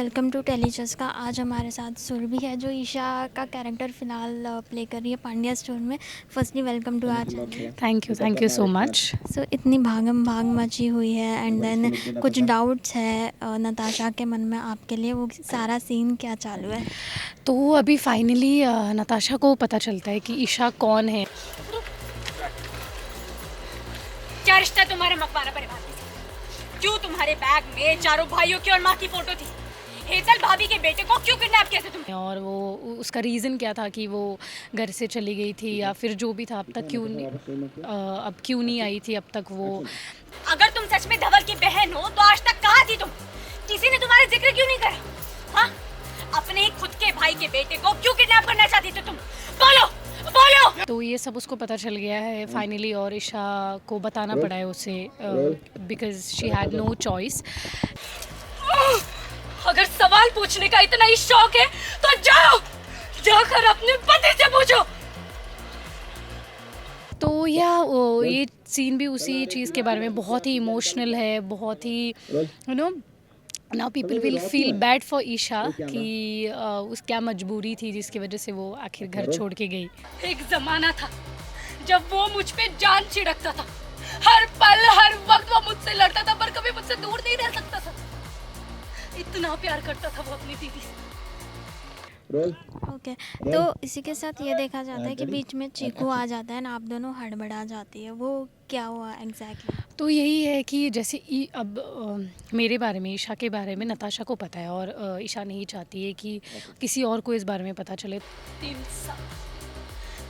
Welcome to टेलीजस का। आज हमारे साथ सुरभि है जो ईशा का कैरेक्टर फ़िलहाल प्ले कर रही है पांड्या स्टोर में। Firstly welcome to our channel. Thank you so much. So इतनी भागम भाग मची हुई है एंड देन कुछ डाउट्स है नताशा के मन में आपके लिए, वो सारा सीन क्या चालू है? तो अभी फाइनली नताशा को पता चलता है कि ईशा कौन है। क्या रिश्ता है तुम्हारे मकबरा परिवार के साथ? क्यों तुम्हारे बैग में चारों भाइयों की और माँ की फोटो थी? हेजल भाभी के बेटे को क्यों किडनैप किया था तुमने? और वो उसका रीज़न क्या था कि वो घर से चली गई थी या फिर जो भी था, अब तक क्यों नहीं आई थी अब तक वो। अगर तुम सच में धवल की बहन हो तो आज तक कहाँ थी तुम? किसी ने तुम्हारा जिक्र क्यों नहीं करा? हाँ? अपने ही खुद के भाई के बेटे को क्यों किडनैप करना चाहती थी तुम? बोलो बोलो। तो ये सब उसको पता चल गया है फाइनली, और ईशा को बताना पड़ा है उसे because she had no choice. अगर सवाल पूछने का इतना ही शौक है तो जाओ, जाकर अपने पति से पूछो। तो ये सीन भी उसी चीज़ के बारे में बहुत ही इमोशनल है, बहुत ही now people will feel bad for Isha कि उस क्या मजबूरी थी जिसकी वजह से वो आखिर घर छोड़ के गई। एक जमाना था जब वो मुझ पे जान छिड़कता था, हर पल हर वक्त वो मुझसे लड़ता था पर कभी मुझसे दूर नहीं रह सकता था। इतना प्यार करता था वो अपनी दीदी से। ओके, तो इसी के साथ ये देखा जाता है कि बीच में चीकू आ जाता है ना, आप दोनों हड़बड़ा जाती है, वो क्या हुआ एग्जैक्टली? तो यही है कि जैसे अब मेरे बारे में, ईशा के बारे में नताशा को पता है और ईशा नहीं चाहती है कि किसी और को इस बारे में पता चले।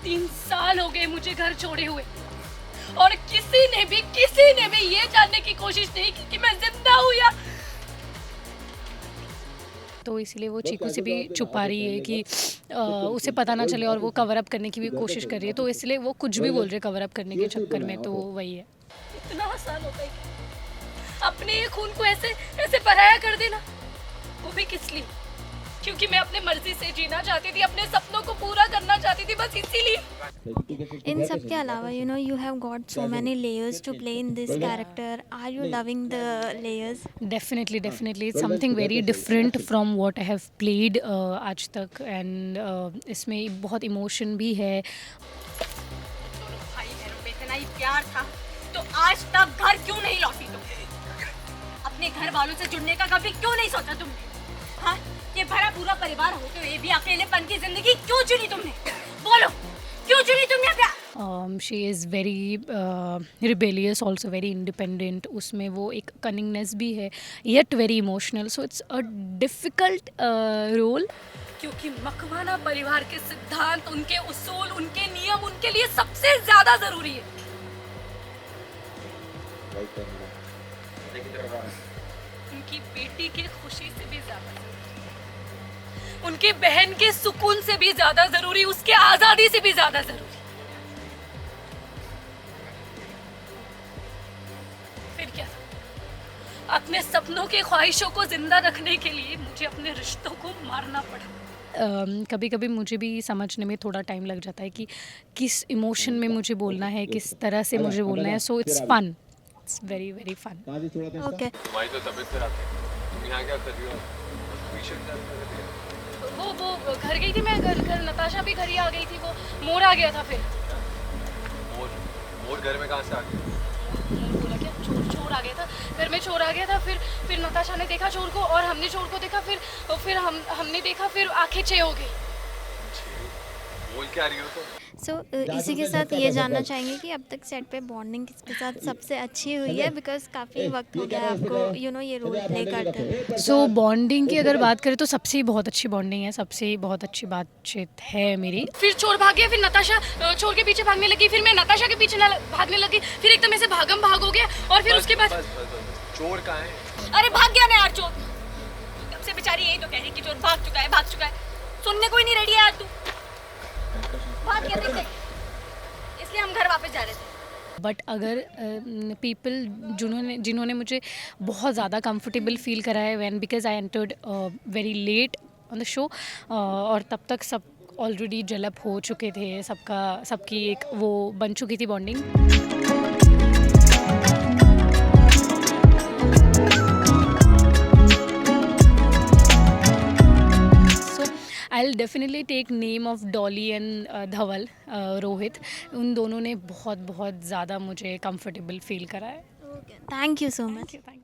3 साल हो गए मुझे घर छोड़े हुए और किसी ने भी ये जानने की कोशिश नहीं की कि मैं जिंदा हूँ या। तो इसलिए वो चीकू से भी छुपा रही है कि उसे पता ना चले और वो कवर अप करने की भी कोशिश कर रही है। तो इसलिए वो कुछ भी बोल रहे कवर अप करने के चक्कर में, तो वही है। इतना आसान होता है कि अपने खून को ऐसे पराया कर देना, वो भी किस लिए? क्योंकि मैं अपने मर्जी से जीना चाहती थी, अपने सपनों को पूरा करना चाहती थी, बस इसीलिए। इन सब के अलावा you have got so many layers to play in this character. Are you loving the layers? Definitely it's something very different from what I have played आज तक, एंड इसमें बहुत इमोशन भी है। भाई बहनों में इतना ही प्यार था तो आज तक घर क्यों नहीं लौटी तुम? अपने घर वालों से जुड़ने का कभी क्यों नहीं सोचा तुमने? हाँ, ये भरा पूरा परिवार होते हुए भी अकेलेपन की जिंदगी क्यों चुनी तुमने? बोलो, क्यों चुनी तुमने? She is very rebellious, also very independent. उसमें वो एक कनिंगनेस भी है, yet very emotional, so it's a difficult role. क्योंकि मकवाना परिवार के सिद्धांत, उनके उसूल, उनके नियम उनके लिए सबसे ज्यादा जरूरी है। उनकी बेटी की खुशी से भी ज्यादा जरूरी, उनकी बहन के सुकून से भी ज्यादा जरूरी, उसके आजादी से भी ज्यादा जरूरी। फिर क्या? अपने सपनों के ख्वाहिशों को जिंदा रखने के लिए मुझे अपने रिश्तों को मारना पड़ा। कभी कभी मुझे भी समझने में थोड़ा टाइम लग जाता है कि किस इमोशन में मुझे बोलना है, किस तरह से मुझे बोलना है। So it's fun, it's very very fun. Okay, तुम्हारी तो तबीयत खराब है, तुम यहाँ क्या कर रही हो? ट्यूशन जा रही हो? वो घर गई थी मैं, घर नताशा भी घर ही आ गई थी, वो मोर आ गया था। फिर मोर घर में कहाँ से आ गया? मोर बोला क्या? चोर आ गया था घर में, चोर आ गया था। फिर नताशा ने देखा चोर को और हमने चोर को देखा, फिर हमने देखा, फिर आंखें चे हो गई। बोल क्या रही हो तुम? सो इसी के साथ ये जानना चाहेंगे कि अब तक सेट पे बॉन्डिंग किसके साथ सबसे अच्छी हुई है, बिकॉज काफ़ी वक्त हो गया आपको ये रोल प्ले करते हुए। सो बॉन्डिंग की अगर बात करें तो सबसे ही बहुत अच्छी बॉन्डिंग है, सबसे ही बहुत अच्छी बातचीत है मेरी। फिर चोर भाग गया, फिर नताशा चोर के पीछे भागने लगी, फिर मैं नताशा के पीछे भागने लगी, फिर एकदम ऐसे भागम भाग हो गया और फिर उसके बाद चोर कहाँ है? अरे भाग गया ना यार चोर। तब से बेचारी यही तो कह रही कि चोर भाग चुका है। सुनने कोई नहीं रेडी है यार तू। भाग गया, देख, इसलिए हम घर वापस जा रहे थे। बट अगर पीपल जिन्होंने मुझे बहुत ज़्यादा कंफर्टेबल फील कराया when, because I entered very late on the show, और तब तक सब ऑलरेडी डेवलप हो चुके थे, सबकी एक वो बन चुकी थी bonding. I'll definitely take name of Dolly and धवल रोहित. उन दोनों ने बहुत बहुत ज़्यादा मुझे comfortable feel कराया है. Thank you so much. Thank you.